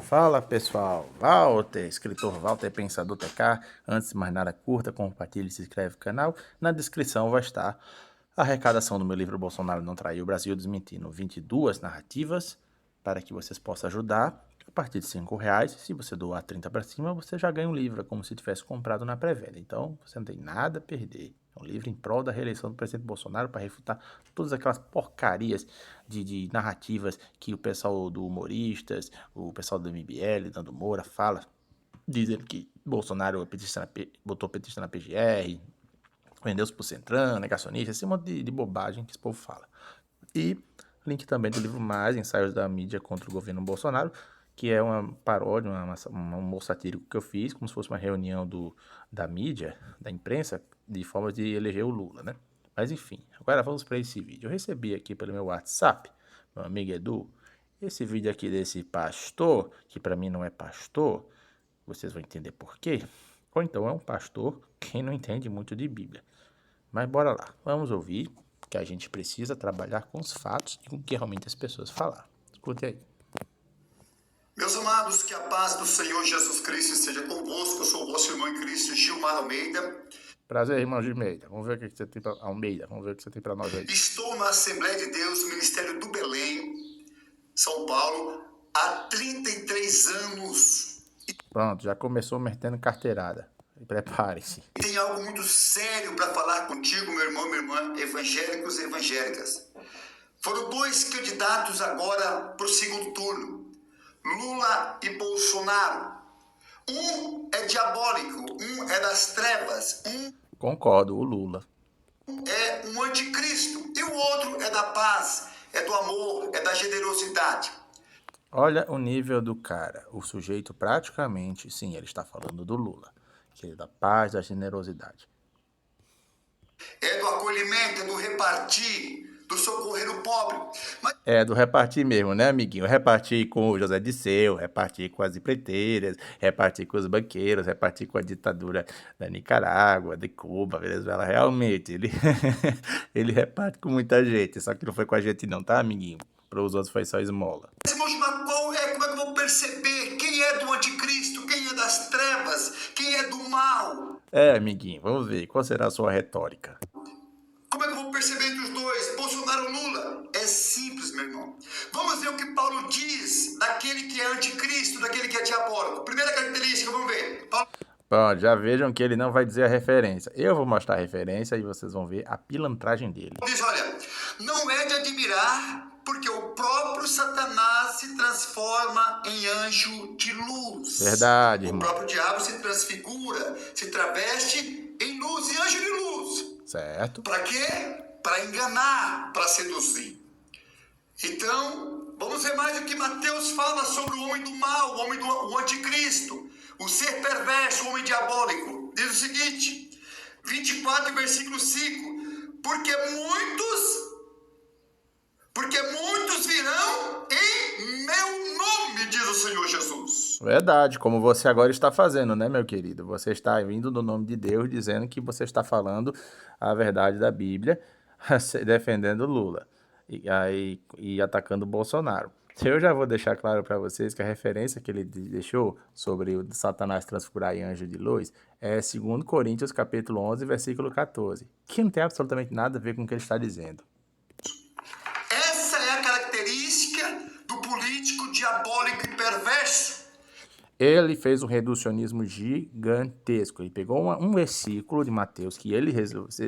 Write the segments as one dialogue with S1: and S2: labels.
S1: Fala pessoal, Walter, escritor Walter Pensador TK. Antes de mais nada, curta, compartilhe e se inscreve no canal. Na descrição vai estar a arrecadação do meu livro Bolsonaro Não Traiu o Brasil, desmentindo 22 narrativas, para que vocês possam ajudar a partir de R$ 5. Se você doar 30 para cima, você já ganha um livro, é como se tivesse comprado na pré-venda. Então, você não tem nada a perder. É um livro em prol da reeleição do presidente Bolsonaro para refutar todas aquelas porcarias de narrativas que o pessoal do Humoristas, o pessoal do MBL, Nando Moura, fala, dizendo que Bolsonaro botou petista na PGR, vendeu-se pro Centrão, negacionista, esse monte de bobagem que esse povo fala. E link também do livro Mais, Ensaios da Mídia contra o Governo Bolsonaro, que é uma paródia, um humor satírico que eu fiz, como se fosse uma reunião da mídia, da imprensa, de forma de eleger o Lula, né? Mas enfim, agora vamos para esse vídeo. Eu recebi aqui pelo meu WhatsApp, meu amigo Edu, esse vídeo aqui desse pastor, que para mim não é pastor, vocês vão entender por quê. Ou então é um pastor que não entende muito de Bíblia. Mas bora lá, vamos ouvir, que a gente precisa trabalhar com os fatos e com o que realmente as pessoas falaram. Escute aí.
S2: Meus amados, que a paz do Senhor Jesus Cristo esteja convosco. Eu sou o vosso irmão em Cristo, Gilmar Almeida.
S1: Prazer, irmão de Almeida. Vamos ver o que você tem para Almeida. Vamos ver o que você tem para nós aí.
S2: Estou na Assembleia de Deus, Ministério do Belém, São Paulo, há 33 anos.
S1: Pronto, já começou metendo carteirada. Prepare-se.
S2: E tem algo muito sério para falar contigo, meu irmão, minha irmã, evangélicos e evangélicas. Foram dois candidatos agora para o segundo turno, Lula e Bolsonaro. Um é diabólico, um é das trevas,
S1: Concordo, o Lula
S2: é um anticristo e o outro é da paz, é do amor, é da generosidade.
S1: Olha o nível do cara. O sujeito praticamente, sim, ele está falando do Lula, que é da paz, da generosidade.
S2: É do acolhimento, é do repartir, do socorrer o pobre. Mas
S1: É, do repartir mesmo, né, amiguinho? Repartir com o José Disseu, repartir com as empreiteiras, repartir com os banqueiros, repartir com a ditadura da Nicarágua, de Cuba, Venezuela. Realmente, ele, ele reparte com muita gente, só que não foi com a gente não, tá, amiguinho? Para os outros foi só esmola.
S2: irmãos, como é que eu vou perceber quem é do anticristo, quem é das trevas, quem é do mal?
S1: É, amiguinho, vamos ver, qual será a sua retórica?
S2: Como é que eu vou perceber entre os dois, Bolsonaro e Lula? É simples, meu irmão. Vamos ver o que Paulo diz daquele que é anticristo, daquele que é diabólico. Primeira característica, vamos ver. Paulo
S1: Pronto, já vejam que ele não vai dizer a referência. Eu vou mostrar a referência e vocês vão ver a pilantragem dele.
S2: diz, olha, não é de admirar, porque o próprio Satanás se transforma em anjo de luz.
S1: Verdade,
S2: O
S1: irmão.
S2: próprio diabo se transfigura, se traveste em luz e anjo de luz.
S1: Certo?
S2: Para quê? Para enganar, para seduzir. Então, vamos ver mais o que Mateus fala sobre o homem do mal, o anticristo, o ser perverso, o homem diabólico. Diz o seguinte, 24, versículo 5, porque muitos virão em meu nome, diz o Senhor Jesus.
S1: Verdade, como você agora está fazendo, né, meu querido? Você está vindo no nome de Deus, dizendo que você está falando a verdade da Bíblia, defendendo Lula e atacando Bolsonaro. Eu já vou deixar claro para vocês que a referência que ele deixou sobre o Satanás transfigurar em anjo de luz é 2 Coríntios capítulo 11, versículo 14, que não tem absolutamente nada a ver com o que ele está dizendo.
S2: Essa é a característica do político diabólico e perverso.
S1: Ele fez um reducionismo gigantesco. Ele pegou um versículo de Mateus que ele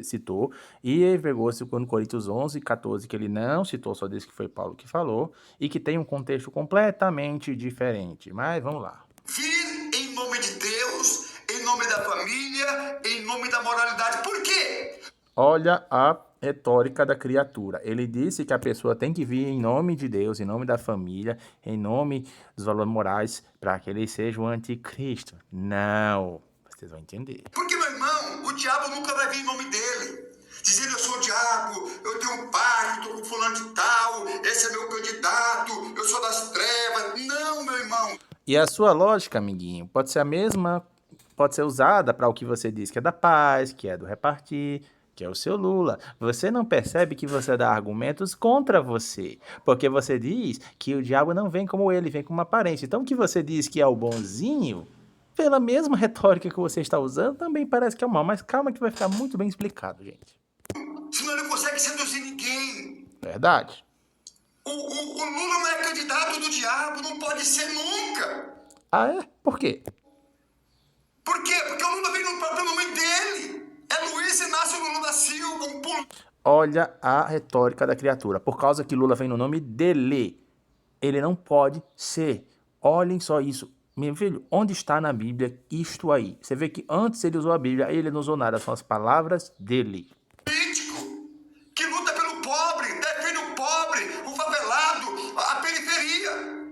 S1: citou e ele pegou 2 Coríntios 11, 14, que ele não citou, só disse que foi Paulo que falou, e que tem um contexto completamente diferente. Mas vamos lá.
S2: Vir em nome de Deus, em nome da família, em nome da moralidade. Por quê?
S1: Olha a retórica da criatura. Ele disse que a pessoa tem que vir em nome de Deus, em nome da família, em nome dos valores morais, para que ele seja o anticristo. Não, vocês vão entender.
S2: Porque, meu irmão, o diabo nunca vai vir em nome dele. Dizendo, eu sou o diabo, eu tenho um pacto com fulano de tal, esse é meu candidato, eu sou das trevas. Não, meu irmão.
S1: E a sua lógica, amiguinho, pode ser a mesma, pode ser usada para o que você diz que é da paz, que é do repartir, que é o seu Lula. Você não percebe que você dá argumentos contra você, porque você diz que o diabo não vem como ele, vem com uma aparência. Então, o que você diz que é o bonzinho, pela mesma retórica que você está usando, também parece que é o mal. Mas calma que vai ficar muito bem explicado, gente.
S2: Senão ele não consegue seduzir ninguém.
S1: Verdade.
S2: O Lula não é candidato do diabo, não pode ser nunca.
S1: Ah, é? Por quê?
S2: Por quê? Porque o Lula vem no próprio nome dele. É Luiz Inácio Lula da Silva, um pulo.
S1: Olha a retórica da criatura. Por causa que Lula vem no nome dele, ele não pode ser. Olhem só isso. Meu filho, onde está na Bíblia isto aí? Você vê que antes ele usou a Bíblia, ele não usou nada, são as palavras dele.
S2: Político que luta pelo pobre, defende o pobre, o favelado, a periferia.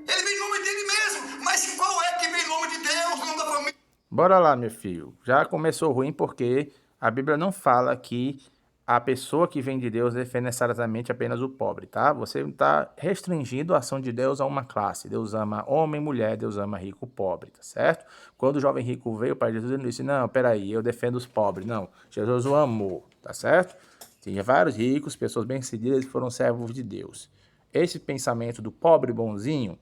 S2: Ele vem em nome dele mesmo. Mas qual é que vem em nome de Deus, no nome da família?
S1: Bora lá, meu filho. Já começou ruim porque a Bíblia não fala que a pessoa que vem de Deus defende necessariamente apenas o pobre, tá? Você está restringindo a ação de Deus a uma classe. Deus ama homem e mulher, Deus ama rico e pobre, tá certo? Quando o jovem rico veio para Jesus, ele disse, não, peraí, eu defendo os pobres. Não, Jesus o amou, tá certo? Tinha vários ricos, pessoas bem-sucedidas que foram servos de Deus. Esse pensamento do pobre bonzinho,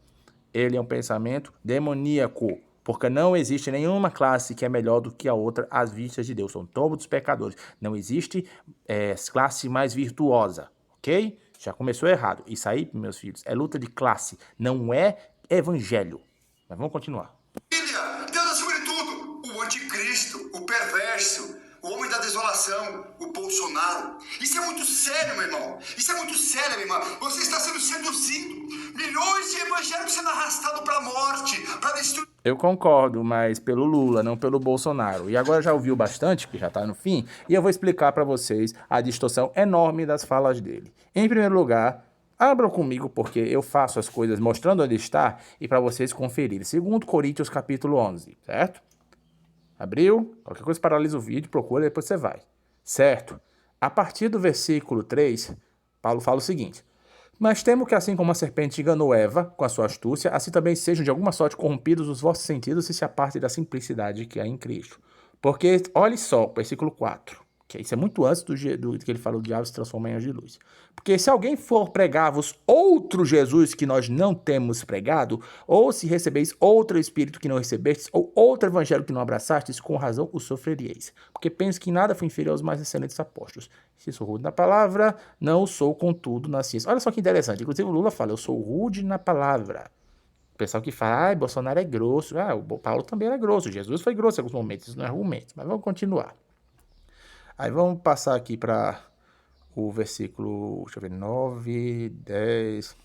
S1: ele é um pensamento demoníaco, porque não existe nenhuma classe que é melhor do que a outra às vistas de Deus. São todos pecadores. Não existe classe mais virtuosa, ok? Já começou errado. Isso aí, meus filhos, é luta de classe, não é evangelho. Mas vamos continuar.
S2: Deus acima de tudo. O anticristo, o perverso, o homem da desolação, o Bolsonaro. Isso é muito sério, meu irmão. Isso é muito sério, minha irmã. Você está sendo seduzido. Milhões de evangélicos sendo arrastados para a morte, para destruir.
S1: Eu concordo, mas pelo Lula, não pelo Bolsonaro. E agora já ouviu bastante, que já está no fim, e eu vou explicar para vocês a distorção enorme das falas dele. Em primeiro lugar, abram comigo, porque eu faço as coisas mostrando onde está e para vocês conferirem. 2 Coríntios capítulo 11, certo? Abriu? Qualquer coisa paralisa o vídeo, procura, depois você vai. Certo? A partir do versículo 3, Paulo fala o seguinte: mas temo que assim como a serpente enganou Eva com a sua astúcia, assim também sejam de alguma sorte corrompidos os vossos sentidos e se apartem da simplicidade que há em Cristo. Porque, olhe só, versículo 4, que isso é muito antes do que ele fala o diabo se transforma em anjo de luz. Porque se alguém for pregar-vos outro Jesus que nós não temos pregado, ou se recebeis outro Espírito que não recebestes, ou outro Evangelho que não abraçastes, com razão o sofreríeis. Porque penso que em nada foi inferior aos mais excelentes apóstolos. Se sou rude na palavra, não sou contudo na ciência. Olha só que interessante. Inclusive o Lula fala, eu sou rude na palavra. O pessoal que fala, Bolsonaro é grosso. O Paulo também era grosso. Jesus foi grosso em alguns momentos. Isso não é argumento. Mas vamos continuar. Aí vamos passar aqui para o versículo, deixa eu ver, 9, 10.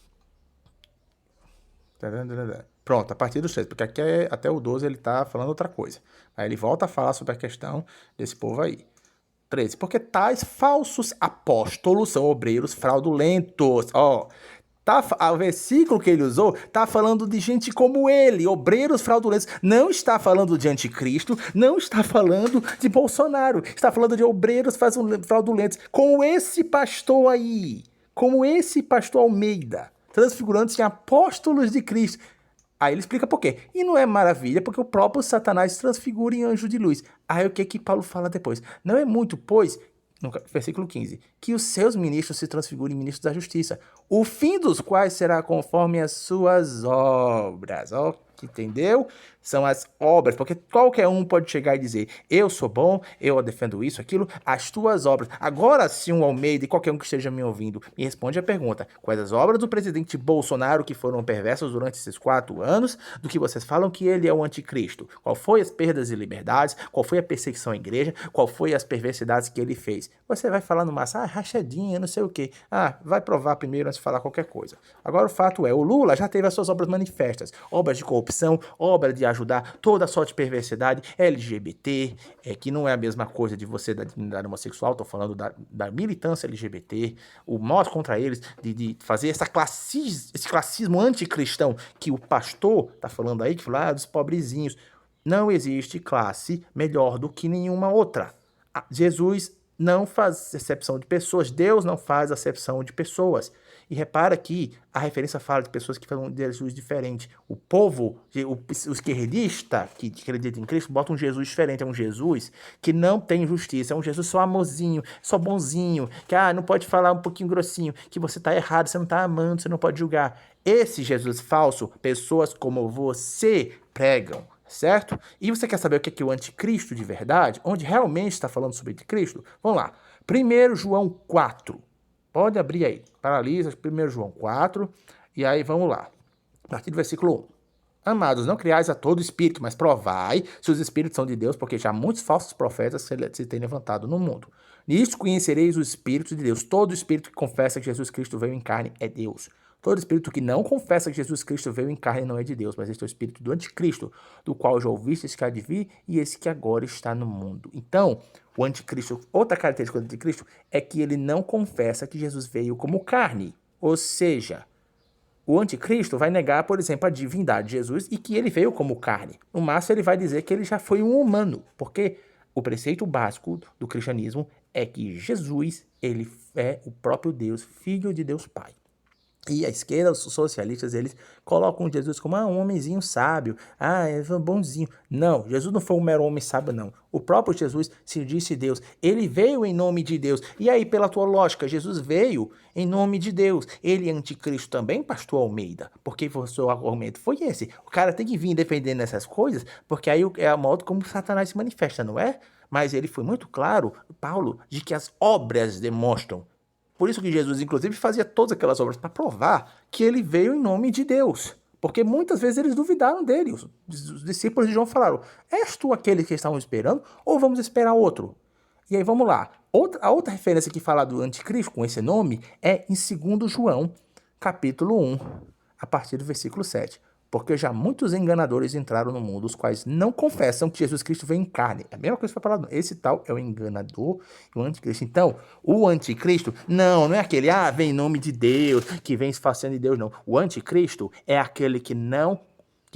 S1: Pronto, a partir do 6, porque aqui até o 12 ele está falando outra coisa. Aí ele volta a falar sobre a questão desse povo aí. 13. Porque tais falsos apóstolos são obreiros fraudulentos. O versículo que ele usou está falando de gente como ele, obreiros fraudulentos. Não está falando de anticristo, não está falando de Bolsonaro. Está falando de obreiros fraudulentos, como esse pastor aí, como esse pastor Almeida, transfigurantes em apóstolos de Cristo. Aí ele explica por quê. E não é maravilha, porque o próprio Satanás se transfigura em anjo de luz. Aí o que Paulo fala depois? Não é muito, pois, no versículo 15, que os seus ministros se transfigurem em ministros da justiça, o fim dos quais será conforme as suas obras. Entendeu? São as obras, porque qualquer um pode chegar e dizer, eu sou bom, eu defendo isso, aquilo, as tuas obras. Agora, se um Almeida e qualquer um que esteja me ouvindo me responde a pergunta, quais as obras do presidente Bolsonaro que foram perversas durante esses 4 anos, do que vocês falam que ele é o anticristo? Qual foi as perdas de liberdades? Qual foi a perseguição à igreja? Qual foi as perversidades que ele fez? Você vai falar no máximo, rachadinha, não sei o quê. Vai provar primeiro antes de falar qualquer coisa. Agora o fato é, o Lula já teve as suas obras manifestas, obras de corrupção, obra de ajudar toda sorte de perversidade, LGBT, que não é a mesma coisa de você da dignidade homossexual, estou falando da militância LGBT, o modo contra eles de fazer esse classismo anticristão que o pastor está falando aí, que fala dos pobrezinhos. Não existe classe melhor do que nenhuma outra. Jesus não faz acepção de pessoas, Deus não faz acepção de pessoas. E repara que a referência fala de pessoas que falam de Jesus diferente. O povo, o esquerdista que acredita em Cristo, bota um Jesus diferente. É um Jesus que não tem justiça. É um Jesus só amorzinho, só bonzinho. Que não pode falar um pouquinho grossinho. Que você está errado, você não está amando, você não pode julgar. Esse Jesus falso, pessoas como você pregam. Certo? E você quer saber o que é o anticristo de verdade? Onde realmente está falando sobre o anticristo? Vamos lá. 1 João 4. Pode abrir aí. Paralisa, 1 João 4. E aí vamos lá. A partir do versículo 1. Amados, não criais a todo espírito, mas provai se os espíritos são de Deus, porque já muitos falsos profetas se têm levantado no mundo. Nisso conhecereis os espíritos de Deus. Todo espírito que confessa que Jesus Cristo veio em carne é Deus. Todo espírito que não confessa que Jesus Cristo veio em carne não é de Deus, mas este é o espírito do anticristo, do qual já ouvistes que há de vir, e esse que agora está no mundo. Então, o anticristo, outra característica do anticristo é que ele não confessa que Jesus veio como carne. Ou seja, o anticristo vai negar, por exemplo, a divindade de Jesus e que ele veio como carne. No máximo, ele vai dizer que ele já foi um humano, porque o preceito básico do cristianismo é que Jesus, ele é o próprio Deus, Filho de Deus Pai. E a esquerda, os socialistas, eles colocam Jesus como um homenzinho sábio, é bonzinho. Não, Jesus não foi um mero homem sábio, não. O próprio Jesus se disse Deus. Ele veio em nome de Deus. E aí, pela tua lógica, Jesus veio em nome de Deus. Ele é anticristo também, pastor Almeida? Porque o seu argumento foi esse. O cara tem que vir defendendo essas coisas, porque aí é a modo como Satanás se manifesta, não é? Mas ele foi muito claro, Paulo, de que as obras demonstram. Por isso que Jesus, inclusive, fazia todas aquelas obras para provar que ele veio em nome de Deus. Porque muitas vezes eles duvidaram dele. Os discípulos de João falaram, és tu aquele que estavam esperando ou vamos esperar outro? E aí vamos lá. A outra referência que fala do anticristo com esse nome é em 2 João, capítulo 1, a partir do versículo 7. Porque já muitos enganadores entraram no mundo, os quais não confessam que Jesus Cristo veio em carne. É a mesma coisa que foi falado. Esse tal é o enganador e o anticristo. Então, o anticristo não é aquele, vem em nome de Deus, que vem se fazendo de Deus, não. O anticristo é aquele que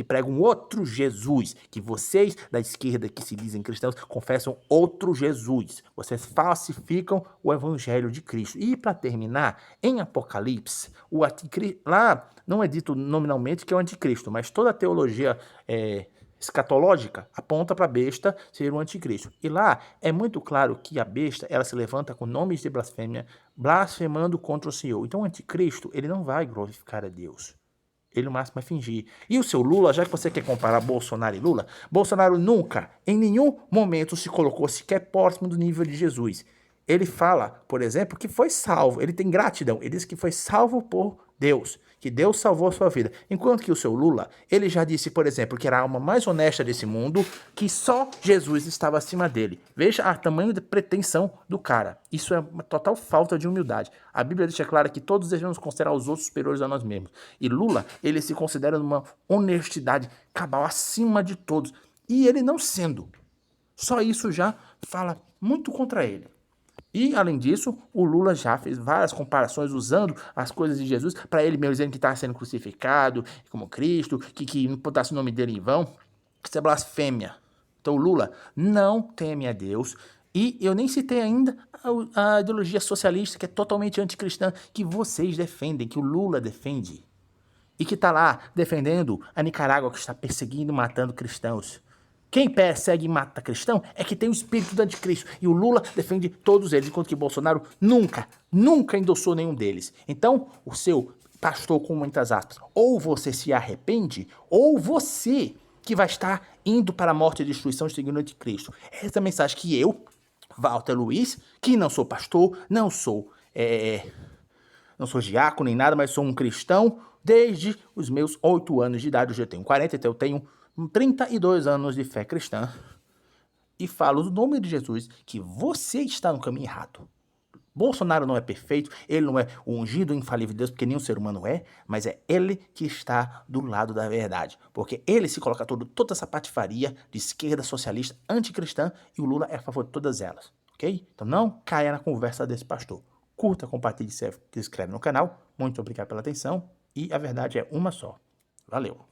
S1: prega um outro Jesus, que vocês da esquerda que se dizem cristãos confessam outro Jesus. Vocês falsificam o evangelho de Cristo. E para terminar, em Apocalipse, o anticristo, lá não é dito nominalmente que é o anticristo, mas toda a teologia escatológica aponta para a besta ser o anticristo. E lá é muito claro que a besta, ela se levanta com nomes de blasfêmia, blasfemando contra o Senhor. Então o anticristo, ele não vai glorificar a Deus. Ele no máximo vai fingir. E o seu Lula, já que você quer comparar Bolsonaro e Lula, Bolsonaro nunca, em nenhum momento, se colocou sequer próximo do nível de Jesus. Ele fala, por exemplo, que foi salvo. Ele tem gratidão. Ele diz que foi salvo por Deus, que Deus salvou a sua vida. Enquanto que o seu Lula, ele já disse, por exemplo, que era a alma mais honesta desse mundo, que só Jesus estava acima dele. Veja o tamanho de pretensão do cara. Isso é uma total falta de humildade. A Bíblia deixa claro que todos devemos considerar os outros superiores a nós mesmos. E Lula, ele se considera numa honestidade cabal acima de todos. E ele não sendo. Só isso já fala muito contra ele. E, além disso, o Lula já fez várias comparações usando as coisas de Jesus para ele mesmo dizendo que estava sendo crucificado como Cristo, que não botasse o nome dele em vão. Isso é blasfêmia. Então, o Lula não teme a Deus. E eu nem citei ainda a ideologia socialista, que é totalmente anticristã, que vocês defendem, que o Lula defende. E que está lá defendendo a Nicarágua, que está perseguindo e matando cristãos. Quem persegue e mata cristão é que tem o espírito do anticristo. E o Lula defende todos eles, enquanto que Bolsonaro nunca endossou nenhum deles. Então, o seu pastor, com muitas aspas, ou você se arrepende, ou você que vai estar indo para a morte e destruição seguindo o anticristo. Essa é a mensagem que eu, Walter Luiz, que não sou pastor, não sou diácono nem nada, mas sou um cristão desde os meus 8 anos de idade. Hoje eu tenho 40, então eu tenho 32 anos de fé cristã e falo no nome de Jesus que você está no caminho errado. Bolsonaro não é perfeito, ele não é o ungido infalível de Deus, porque nenhum ser humano é, mas é ele que está do lado da verdade, porque ele se coloca toda essa patifaria de esquerda socialista, anticristã, e o Lula é a favor de todas elas, ok? Então não caia na conversa desse pastor. Curta, compartilhe, se inscreve no canal. Muito obrigado pela atenção e a verdade é uma só. Valeu!